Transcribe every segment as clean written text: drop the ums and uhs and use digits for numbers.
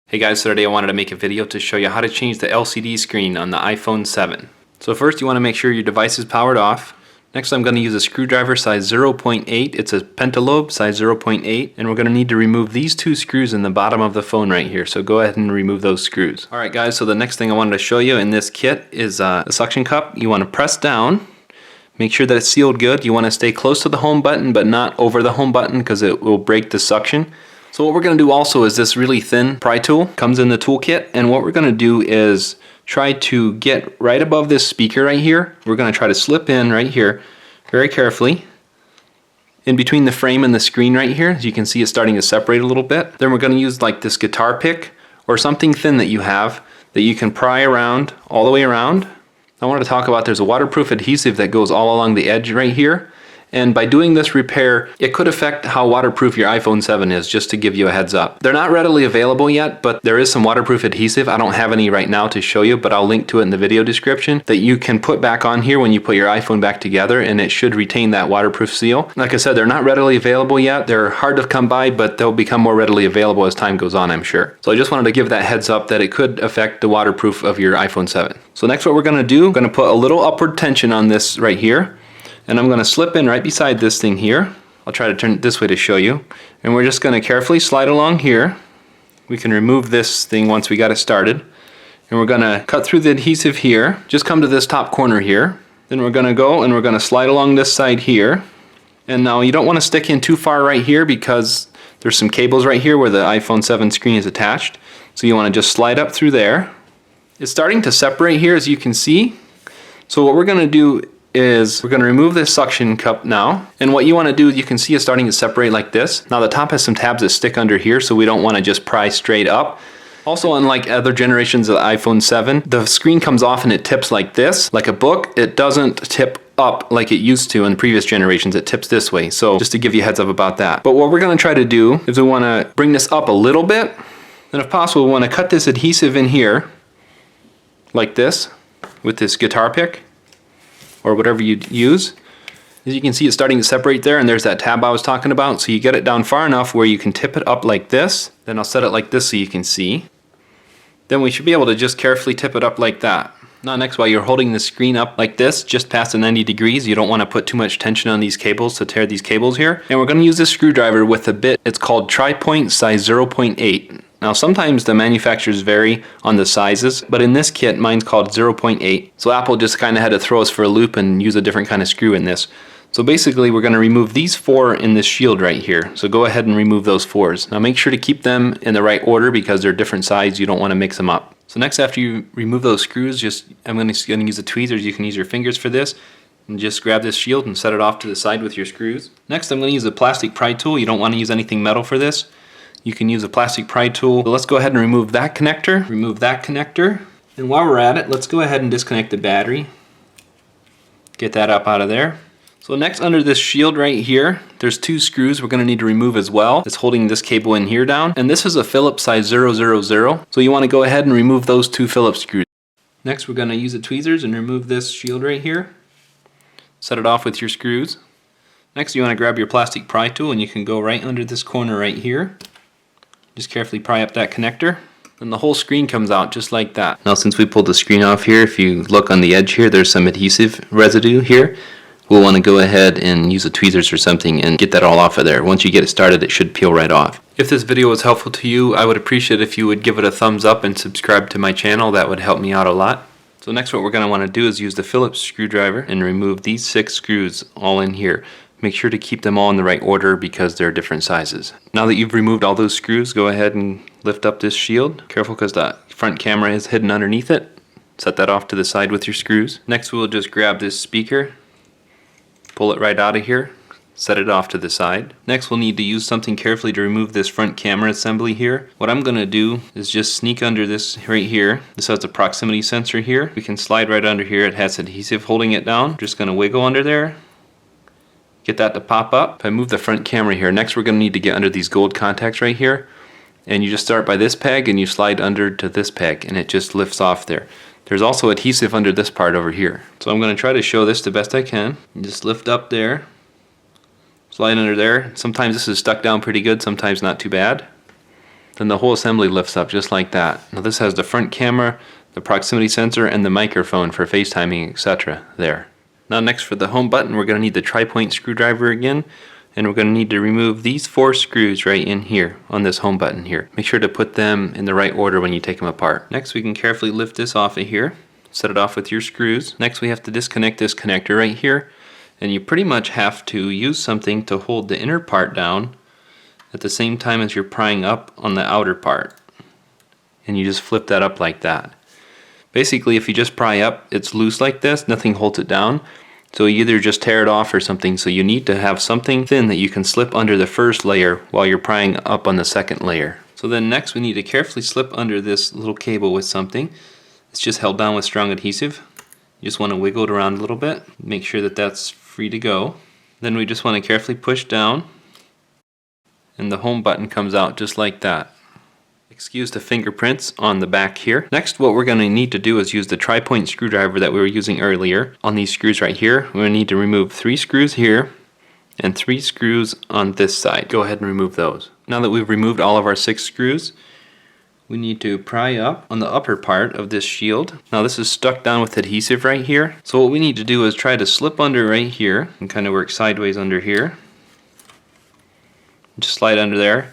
Hey guys, so today I wanted to make a video to show you how to change the LCD screen on the iPhone 7. So first you want to make sure your device is powered off. Next I'm going to use a screwdriver size 0.8. It's a pentalobe size 0.8, and we're going to need to remove these two screws in the bottom of the phone right here. So go ahead and remove those screws. Alright guys, so the next thing I wanted to show you in this kit is a suction cup. You want to press down. Make sure that it's sealed good. You want to stay close to the home button but not over the home button because it will break the suction. So what we're going to do also is this really thin pry tool comes in the toolkit, and what we're going to do is try to get right above this speaker right here. We're going to try to slip in right here very carefully in between the frame and the screen right here. As you can see, it's starting to separate a little bit. Then we're going to use like this guitar pick or something thin that you have that you can pry around all the way around. I want to talk about there's a waterproof adhesive that goes all along the edge right here. And by doing this repair, it could affect how waterproof your iPhone 7 is, just to give you a heads up. They're not readily available yet, but there is some waterproof adhesive. I don't have any right now to show you, but I'll link to it in the video description that you can put back on here when you put your iPhone back together, and it should retain that waterproof seal. Like I said, they're not readily available yet. They're hard to come by, but they'll become more readily available as time goes on, I'm sure. So I just wanted to give that heads up that it could affect the waterproof of your iPhone 7. So next what we're going to do, I'm going to put a little upward tension on this right here. And I'm going to slip in right beside this thing here. I'll try to turn it this way to show you. And we're just going to carefully slide along here. We can remove this thing once we got it started. And we're going to cut through the adhesive here. Just come to this top corner here. Then we're going to go and we're going to slide along this side here. And now you don't want to stick in too far right here because there's some cables right here where the iPhone 7 screen is attached. So you want to just slide up through there. It's starting to separate here, as you can see. So what we're going to do is we're going to remove this suction cup now, and what you want to do, you can see it's starting to separate like this. Now the top has some tabs that stick under here, so we don't want to just pry straight up. Also, unlike other generations of the iPhone 7, the screen comes off and it tips like this, like a book. It doesn't tip up like it used to in previous generations. It tips this way, so just to give you a heads up about that. But what we're going to try to do is we want to bring this up a little bit, and if possible we want to cut this adhesive in here like this with this guitar pick or whatever you use. As you can see, it's starting to separate there, and there's that tab I was talking about. So you get it down far enough where you can tip it up like this. Then I'll set it like this so you can see. Then we should be able to just carefully tip it up like that. Now next, while you're holding the screen up like this, just past the 90 degrees, you don't want to put too much tension on these cables to tear these cables here. And we're going to use this screwdriver with a bit, it's called tri-point size 0.8. Now sometimes the manufacturers vary on the sizes, but in this kit mine's called 0.8. So Apple just kind of had to throw us for a loop and use a different kind of screw in this. So basically we're going to remove these four in this shield right here. So go ahead and remove those fours. Now make sure to keep them in the right order because they're different sizes. You don't want to mix them up. So next, after you remove those screws, I'm going to use the tweezers. You can use your fingers for this. And just grab this shield and set it off to the side with your screws. Next I'm going to use a plastic pry tool. You don't want to use anything metal for this. You can use a plastic pry tool. So let's go ahead and remove that connector. Remove that connector. And while we're at it, let's go ahead and disconnect the battery. Get that up out of there. So next, under this shield right here, there's two screws we're going to need to remove as well. It's holding this cable in here down. And this is a Phillips size 000. So you want to go ahead and remove those two Phillips screws. Next, we're going to use the tweezers and remove this shield right here. Set it off with your screws. Next, you want to grab your plastic pry tool and you can go right under this corner right here. Just carefully pry up that connector, and the whole screen comes out just like that. Now since we pulled the screen off here, if you look on the edge here, there's some adhesive residue here. We'll want to go ahead and use the tweezers or something and get that all off of there. Once you get it started, it should peel right off. If this video was helpful to you, I would appreciate if you would give it a thumbs up and subscribe to my channel. That would help me out a lot. So next, what we're going to want to do is use the Phillips screwdriver and remove these 6 screws all in here. Make sure to keep them all in the right order because they're different sizes. Now that you've removed all those screws, go ahead and lift up this shield. Careful because the front camera is hidden underneath it. Set that off to the side with your screws. Next, we'll just grab this speaker, pull it right out of here, set it off to the side. Next, we'll need to use something carefully to remove this front camera assembly here. What I'm going to do is just sneak under this right here. This has a proximity sensor here. We can slide right under here. It has adhesive holding it down. Just going to wiggle under there. Get that to pop up. If I move the front camera here, next we're going to need to get under these gold contacts right here. And you just start by this peg and you slide under to this peg and it just lifts off there. There's also adhesive under this part over here. So I'm going to try to show this the best I can. You just lift up there, slide under there. Sometimes this is stuck down pretty good, sometimes not too bad. then the whole assembly lifts up just like that. Now this has the front camera, the proximity sensor, and the microphone for FaceTiming, etc. there. Now next, for the home button, we're going to need the tri-point screwdriver again, and we're going to need to remove these 4 screws right in here on this home button here. Make sure to put them in the right order when you take them apart. Next, we can carefully lift this off of here, set it off with your screws. Next, we have to disconnect this connector right here, and you pretty much have to use something to hold the inner part down at the same time as you're prying up on the outer part. And you just flip that up like that. Basically, if you just pry up, it's loose like this, nothing holds it down. So you either just tear it off or something. So you need to have something thin that you can slip under the first layer while you're prying up on the second layer. So then next, we need to carefully slip under this little cable with something. It's just held down with strong adhesive. You just want to wiggle it around a little bit, make sure that that's free to go. Then we just want to carefully push down, and the home button comes out just like that. Excuse the fingerprints on the back here. Next, what we're going to need to do is use the tri-point screwdriver that we were using earlier on these screws right here. We're going to need to remove 3 screws here and 3 screws on this side. Go ahead and remove those. Now that we've removed all of our 6 screws, we need to pry up on the upper part of this shield. Now this is stuck down with adhesive right here. So what we need to do is try to slip under right here and kind of work sideways under here. Just slide under there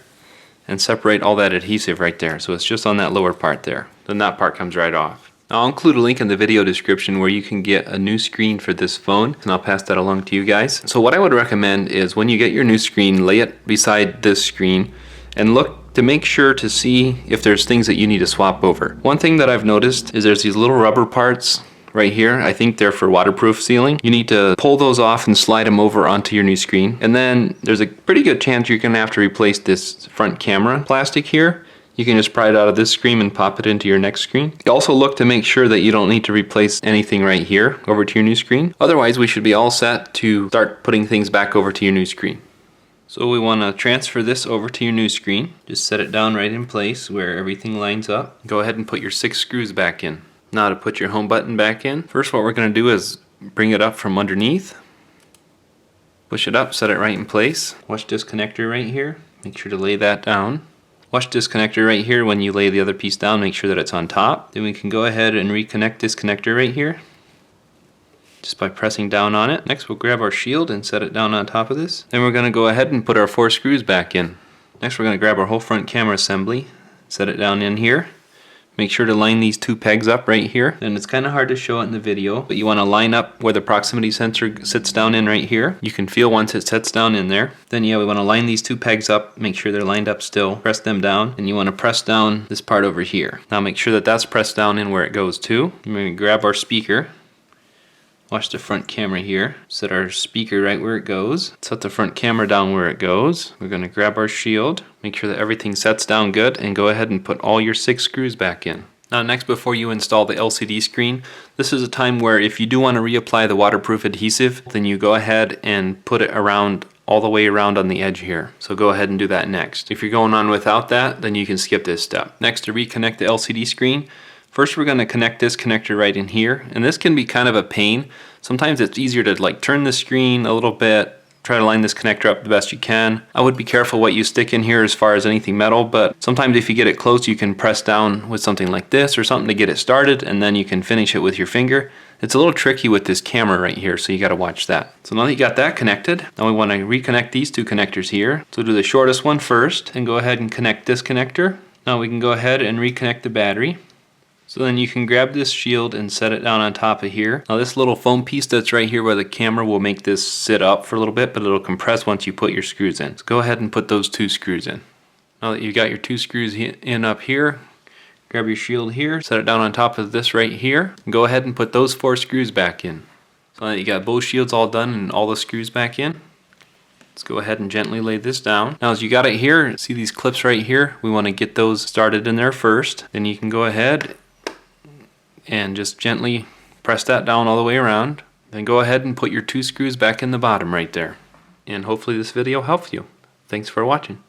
and separate all that adhesive right there. So it's just on that lower part there. Then that part comes right off. Now I'll include a link in the video description where you can get a new screen for this phone, and I'll pass that along to you guys. So what I would recommend is when you get your new screen, lay it beside this screen and look to make sure to see if there's things that you need to swap over. One thing that I've noticed is there's these little rubber parts right here. I think they're for waterproof sealing. You need to pull those off and slide them over onto your new screen. And then there's a pretty good chance you're gonna have to replace this front camera plastic here. You can just pry it out of this screen and pop it into your next screen. You also look to make sure that you don't need to replace anything right here over to your new screen. Otherwise, we should be all set to start putting things back over to your new screen. So we want to transfer this over to your new screen. Just set it down right in place where everything lines up. Go ahead and put your 6 screws back in. Now to put your home button back in, first what we're going to do is bring it up from underneath. Push it up, set it right in place. Watch this connector right here. Make sure to lay that down. Watch this connector right here. When you lay the other piece down, make sure that it's on top. Then we can go ahead and reconnect this connector right here, just by pressing down on it. Next, we'll grab our shield and set it down on top of this. Then we're going to go ahead and put our 4 screws back in. Next, we're going to grab our whole front camera assembly, set it down in here. Make sure to line these 2 pegs up right here. And it's kind of hard to show it in the video, but you want to line up where the proximity sensor sits down in right here. You can feel once it sets down in there. Then we want to line these 2 pegs up, make sure they're lined up still. Press them down, and you want to press down this part over here. Now make sure that that's pressed down in where it goes to. We're going to grab our speaker. Watch the front camera here. Set our speaker right where it goes. Set the front camera down where it goes. We're going to grab our shield. Make sure that everything sets down good, and go ahead and put all your 6 screws back in. Now next, before you install the LCD screen, this is a time where if you do want to reapply the waterproof adhesive, then you go ahead and put it around all the way around on the edge here. So go ahead and do that next. If you're going on without that, then you can skip this step. Next, to reconnect the LCD screen, first we're going to connect this connector right in here, and this can be kind of a pain. Sometimes it's easier to turn the screen a little bit, try to line this connector up the best you can. I would be careful what you stick in here as far as anything metal, but sometimes if you get it close, you can press down with something like this or something to get it started, and then you can finish it with your finger. It's a little tricky with this camera right here, so you got to watch that. So now that you got that connected, now we want to reconnect these 2 connectors here. So do the shortest one first and go ahead and connect this connector. Now we can go ahead and reconnect the battery. So then you can grab this shield and set it down on top of here. Now this little foam piece that's right here where the camera will make this sit up for a little bit, but it'll compress once you put your screws in. So go ahead and put those 2 screws in. Now that you've got your 2 screws in up here, grab your shield here, set it down on top of this right here, and go ahead and put those 4 screws back in. So now that you got both shields all done and all the screws back in, let's go ahead and gently lay this down. Now as you got it here, see these clips right here? We want to get those started in there first. Then you can go ahead and just gently press that down all the way around. Then go ahead and put your 2 screws back in the bottom right there. And hopefully this video helped you. Thanks for watching.